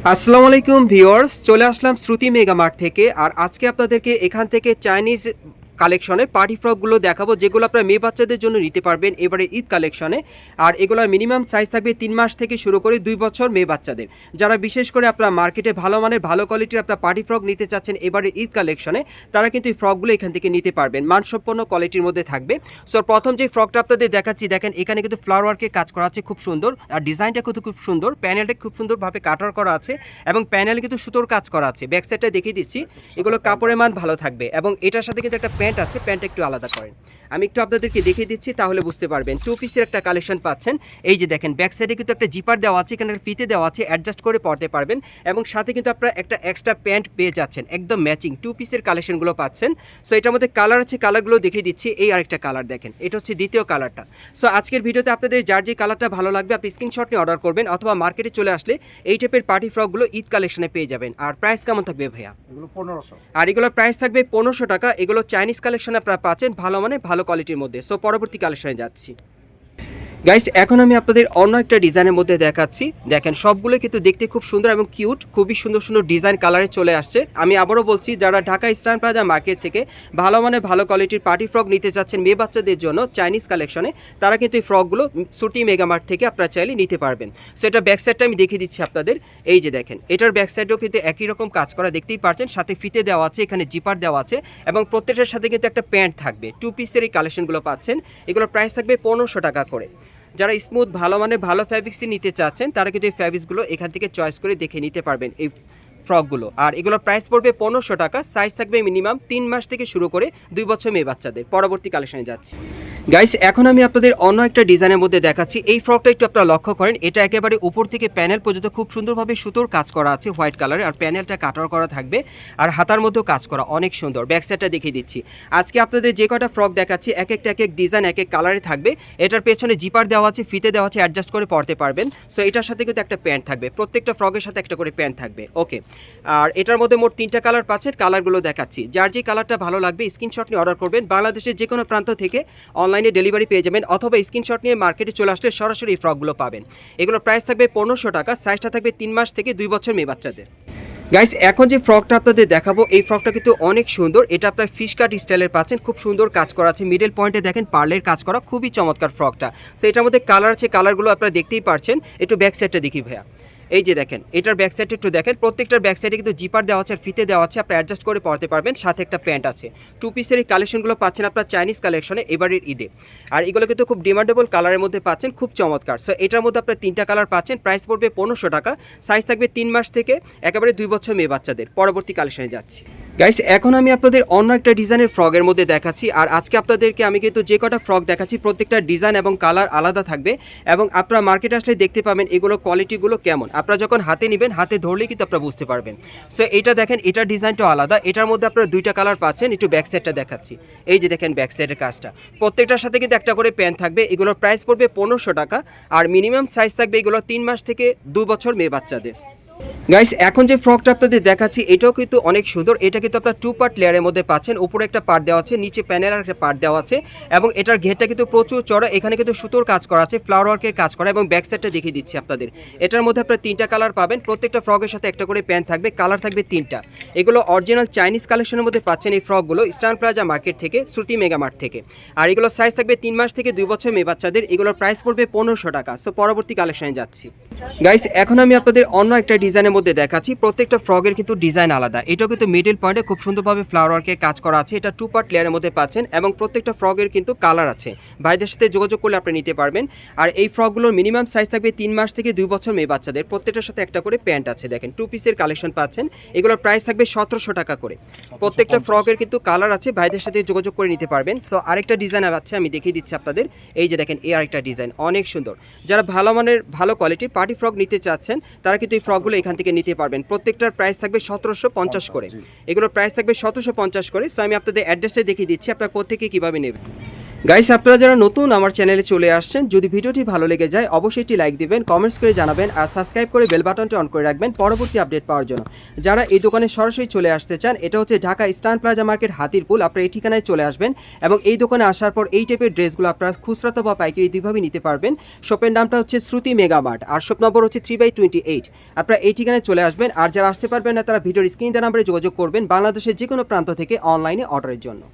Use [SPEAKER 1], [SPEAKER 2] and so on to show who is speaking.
[SPEAKER 1] আসসালামু আলাইকুম ভিউয়ার্স, চলে আসলাম শ্রুতি মেগা মার্ট থেকে। আর আজকে আপনাদেরকে এখান থেকে চাইনিজ কালেকশনের পার্টি ফ্রকগুলো দেখাবো, যেগুলো আপনার মেয়ে বাচ্চাদের জন্য নিতে পারবেন এবারে ঈদ কালেকশনে। আর এগুলোর মিনিমাম সাইজ থাকবে 3 মাস থেকে শুরু করে 2 বছর মেয়ে বাচ্চাদের। যারা বিশেষ করে আপনার মার্কেটে ভালো মানের ভালো কোয়ালিটির আপনার পার্টি ফ্রক নিতে চাচ্ছেন এবারে ঈদ কালেকশনে, তারা কিন্তু এই ফ্রকগুলো এখান থেকে নিতে পারবেন, মানসম্পন্ন কোয়ালিটির মধ্যে থাকবে। সো প্রথম যে ফ্রকটা আপনাদের দেখাচ্ছি, দেখেন এখানে কিন্তু ফ্লাওয়ার ওয়ার্কের কাজ করা আছে, খুব সুন্দর। আর ডিজাইনটা কিন্তু খুব সুন্দর, প্যানেলটা খুব সুন্দরভাবে কাটার করা আছে এবং প্যানেলে কিন্তু সুতোর কাজ করা আছে। ব্যাক সাইডটা দেখিয়ে দিচ্ছি, এগুলো কাপড়ের মান ভালো থাকবে এবং এটার সাথে কিন্তু একটা প্যান্ট আছে, প্যান্টটা একটু আলাদা করেন। আমি একটু আপনাদেরকে দেখিয়ে দিচ্ছি, তাহলে বুঝতে পারবেন। 2 পিসের একটা কালেকশন পাচ্ছেন। এই যে দেখেন, ব্যাক সাইডে কিন্তু একটা জিপার দেওয়া আছে, এখানে একটা ফিতে দেওয়া আছে, অ্যাডজাস্ট করে পরতে পারবেন এবং সাথে কিন্তু আপনারা একটা এক্সট্রা প্যান্ট পেয়ে যাচ্ছেন, একদম ম্যাচিং 2 পিসের কালেকশনগুলো পাচ্ছেন। সো এটার মধ্যে কালার আছে, কালারগুলো দেখিয়ে দিচ্ছি। এই আরেকটা কালার দেখেন, এটা হচ্ছে দ্বিতীয় কালারটা। সো আজকের ভিডিওতে আপনাদের যার যে কালারটা ভালো লাগবে আপনি স্ক্রিনশট নিয়ে অর্ডার করবেন, অথবা মার্কেটে চলে আসলে এই টাইপের পার্টি ফ্রকগুলো ঈদ কালেকশনে পেয়ে যাবেন। আর প্রাইস কেমন থাকবে ভাইয়া?
[SPEAKER 2] এগুলো 1500।
[SPEAKER 1] আর এগুলোর প্রাইস থাকবে 1500 টাকা। এগুলো চাইনিজ কালেকশন আপনারা পাচ্ছেন ভালো মানে ভালো কোয়ালিটির মধ্যে। সো পরবর্তী কালেকশনে যাচ্ছি গাইস। এখন আমি আপনাদের অন্য একটা ডিজাইনের মধ্যে দেখাচ্ছি। দেখেন সবগুলো কিন্তু দেখতে খুব সুন্দর এবং কিউট, খুবই সুন্দর সুন্দর ডিজাইন কালারে চলে আসছে। আমি আবারও বলছি, যারা ঢাকা ইস্টার্ন প্লাজা মার্কেট থেকে ভালো মানে ভালো কোয়ালিটির পার্টি ফ্রক নিতে চাচ্ছেন মেয়ে বাচ্চাদের জন্য চাইনিজ কালেকশনে, তারা কিন্তু এই ফ্রকগুলো শ্রুতি মেগা মার্ট থেকে আপনারা চাইলে নিতে পারবেন। সো এটা ব্যাক সাইডটা আমি দেখিয়ে দিচ্ছি আপনাদের। এই যে দেখেন, এটার ব্যাক সাইডেও কিন্তু একই রকম কাজ করা দেখতেই পাচ্ছেন, সাথে ফিতে দেওয়া আছে, এখানে জিপার দেওয়া আছে এবং প্রত্যেকটার সাথে কিন্তু একটা প্যান্ট থাকবে। 2 পিসের এই কালেকশনগুলো পাচ্ছেন। এগুলোর প্রাইস থাকবে 1500 টাকা করে। যারা স্মুথ ভালো মানে ভালো ফ্যাব্রিক্সই নিতে চাচ্ছেন, তারা কিন্তু এই ফ্যাব্রিক্সগুলো এখান থেকে চয়েস করে দেখে নিতে পারবেন এই ফ্রকগুলো। আর এগুলোর প্রাইস পড়বে 1500 টাকা। সাইজ থাকবে মিনিমাম 3 মাস থেকে শুরু করে 2 বছর মেয়ে বাচ্চাদের। পরবর্তী কালেকশনে যাচ্ছি গাইস। এখন আমি আপনাদের অন্য একটা ডিজাইনের মধ্যে দেখাচ্ছি। এই ফ্রকটা একটু আপনারা লক্ষ্য করেন, এটা একেবারে উপর থেকে প্যানেল পর্যন্ত খুব সুন্দরভাবে সুতোর কাজ করা আছে হোয়াইট কালারে, আর প্যানেলটা কাটার করা থাকবে আর হাতার মধ্যেও কাজ করা, অনেক সুন্দর। ব্যাক সাইডটা দেখিয়ে দিচ্ছি। আজকে আপনাদের যে কটা ফ্রক দেখাচ্ছি এক এক ডিজাইন এক এক কালারে থাকবে। এটার পেছনে জিপার দেওয়া আছে, ফিতে দেওয়া আছে, অ্যাডজাস্ট করে পরতে পারবেন। সো এটার সাথে কিন্তু একটা প্যান্ট থাকবে, প্রত্যেকটা ফ্রকের সাথে একটা করে প্যান্ট থাকবে। ওকে, আর এটার মধ্যে মোট 3টা কালার পাচ্ছেন। কালারগুলো দেখাচ্ছি, যার যে কালারটা ভালো লাগবে স্ক্রিনশট নিয়ে অর্ডার করবেন। বাংলাদেশের যে কোনো প্রান্ত থেকে অনলাইনে ডেলিভারি পেয়ে যাবেন, অথবা স্ক্রিনশট নিয়ে মার্কেটে চলে আসলে সরাসরি এই ফ্রকগুলো পাবেন। এগুলোর প্রাইস থাকবে 1500 টাকা। সাইজটা থাকবে 3 মাস থেকে 2 বছর মেয়ে বাচ্চাদের। গাইস, এখন যে ফ্রকটা আপনাদের দেখাবো, এই ফ্রকটা কিন্তু অনেক সুন্দর। এটা আপনার ফিশ কাট স্টাইলের পাচ্ছেন, খুব সুন্দর কাজ করা আছে। মিডল পয়েন্টে দেখেন পার্লের কাজ করা, খুবই চমৎকার ফ্রকটা। সো এটার মধ্যে কালার আছে, কালারগুলো আপনারা দেখতেই পারছেন। একটু ব্যাক সাইডটা দেখি ভাইয়া। এই যে দেখেন, এটার ব্যাক সাইডে একটু দেখেন, প্রত্যেকটার ব্যাক সাইডে কিন্তু জিপার দেওয়া আছে আর ফিতে দেওয়া আছে, আপনি অ্যাডজাস্ট করে পরতে পারবেন, সাথে একটা প্যান্ট আছে। 2 পিসের এই কালেকশনগুলো পাচ্ছেন আপনার চাইনিজ কালেকশনে এবারের ঈদে। আর এগুলো কিন্তু খুব ডিমান্ডেবল কালারের মধ্যে পাচ্ছেন, খুব চমৎকার। সো এটার মধ্যে আপনার 3টা কালার পাচ্ছেন। প্রাইস পড়বে 1500 টাকা। সাইজ থাকবে 3 মাস থেকে একেবারে 2 বছর মেয়ে বাচ্চাদের। পরবর্তী কালেকশনে যাচ্ছি গাইস। এখন আমি আপনাদের অন্য একটা ডিজাইনের ফ্রকের মধ্যে দেখাচ্ছি। আর আজকে আপনাদেরকে আমি কিন্তু যে কটা ফ্রক দেখাচ্ছি প্রত্যেকটা ডিজাইন এবং কালার আলাদা থাকবে, এবং আপনারা মার্কেটে আসলে দেখতে পাবেন এগুলো কোয়ালিটিগুলো কেমন। আপনারা যখন হাতে নেবেন, হাতে ধরলেই কিন্তু আপনারা বুঝতে পারবেন। সো এটা দেখেন, এটার ডিজাইনটাও আলাদা। এটার মধ্যে আপনারা 2টা কালার পাচ্ছেন। একটু ব্যাক সাইডটা দেখাচ্ছি। এই যে দেখেন ব্যাক সাইডের কাজটা, প্রত্যেকটার সাথে কিন্তু একটা করে প্যান্ট থাকবে। এগুলোর প্রাইস পড়বে 1500 টাকা। আর মিনিমাম সাইজ থাকবে এগুলো 3 মাস থেকে 2 বছর মেয়ে বাচ্চাদের। গাইস, এখন যে ফ্রকটা আপনাদের দেখাচ্ছি এটাও কিন্তু অনেক সুন্দর। এটা কিন্তু আপনার 2 পার্ট লেয়ারের মধ্যে পাচ্ছেন। উপরে একটা পার্ট দেওয়া আছে, নিচে প্যানেল আর একটা পার্ট দেওয়া আছে, এবং এটার ঘেরটা কিন্তু প্রচুর চড়া। এখানে কিন্তু সুতোর কাজ করা আছে, ফ্লাওয়ার ওয়ার্কের কাজ করা, এবং ব্যাক সাইডটা দেখিয়ে দিচ্ছি আপনাদের। এটার মধ্যে আপনার 3টা কালার পাবেন। প্রত্যেকটা ফ্রকের সাথে একটা করে প্যান্ট থাকবে, কালার থাকবে 3টা। এগুলো অরিজিনাল চাইনিজ কালেকশনের মধ্যে পাচ্ছেন এই ফ্রকগুলো ইস্টার্ন প্লাজা মার্কেট থেকে, শ্রুতি মেগা মার্ট থেকে। আর এগুলোর সাইজ থাকবে 3 মাস থেকে 2 বছর মেয়ে বাচ্চাদের। এগুলোর প্রাইস পড়বে 1500 টাকা। সো পরবর্তী কালেকশনে যাচ্ছি গাইস। এখন আমি আপনাদের অন্য একটা ডিজাইনের মধ্যে দেখাচ্ছি। প্রত্যেকটা ফ্রকের কিন্তু ডিজাইন আলাদা। এটাও কিন্তু মিডল পয়েন্টে খুব সুন্দরভাবে ফ্লাওয়ার ওয়ার্কের কাজ করা আছে। এটা 2 পার্ট লেয়ারের মধ্যে পাচ্ছেন, এবং প্রত্যেকটা ফ্রকের কিন্তু কালার আছে। ভাইদের সাথে যোগাযোগ করলে আপনি নিতে পারবেন। আর এই ফ্রকগুলোর মিনিমাম সাইজ থাকবে 3 মাস থেকে 2 বছর মেয়ে বাচ্চাদের। প্রত্যেকটার সাথে একটা করে প্যান্ট আছে। দেখেন 2 পিসের কালেকশন পাচ্ছেন। এগুলোর প্রাইস থাকবে 1700 টাকা করে। প্রত্যেকটা ফ্রকের কিন্তু কালার আছে, ভাইদের সাথে যোগাযোগ করে নিতে পারবেন। সো আরেকটা ডিজাইন আছে, আমি দেখিয়ে দিচ্ছি আপনাদের। এই যে দেখেন, এই আরেকটা ডিজাইন অনেক সুন্দর। যারা ভালো মানের ভালো কোয়ালিটির পার্টি ফ্রক নিতে চাচ্ছেন, তারা কিন্তু এই ফ্রকগুলো এখান থেকে নিতে পারবেন। প্রত্যেকটার প্রাইস থাকবে 1750 করে। এগুলোর প্রাইস থাকবে 1750 করে। সো আমি আপনাদের অ্যাড্রেসটা দেখিয়ে দিচ্ছি, আপনারা কোথা থেকে কীভাবে নেবেন। গাইস, আপনারা যারা নতুন আমার চ্যানেলে চলে আসছেন, যদি ভিডিওটি ভালো লেগে যায় অবশ্যই একটি লাইক দিবেন, কমেন্টস করে জানাবেন আর সাবস্ক্রাইব করে বেল বাটনটি অন করে রাখবেন পরবর্তী আপডেট পাওয়ার জন্য। যারা এই দোকানে সরাসরি চলে আসতে চান, এটা হচ্ছে Dhaka Eastern Plaza market Hatirpul. আপনারা এই ঠিকানায় চলে আসবেন এবং এই দোকানে আসার পর এই টাইপের ড্রেসগুলো আপনারা খুচরা বা পাইকারি দুইভাবে নিতে পারবেন। শপের নামটা হচ্ছে শ্রুতি মেগা মার্ট আর শপ নম্বর হচ্ছে 3/28। আপনারা এই ঠিকানায় চলে আসবেন। আর যারা আসতে পারবেন না তারা ভিডিওর স্ক্রিন দেওয়া নাম্বারে যোগাযোগ করবেন বাংলাদেশের যে কোনো প্রান্ত থেকে অনলাইনে অর্ডারের জন্য।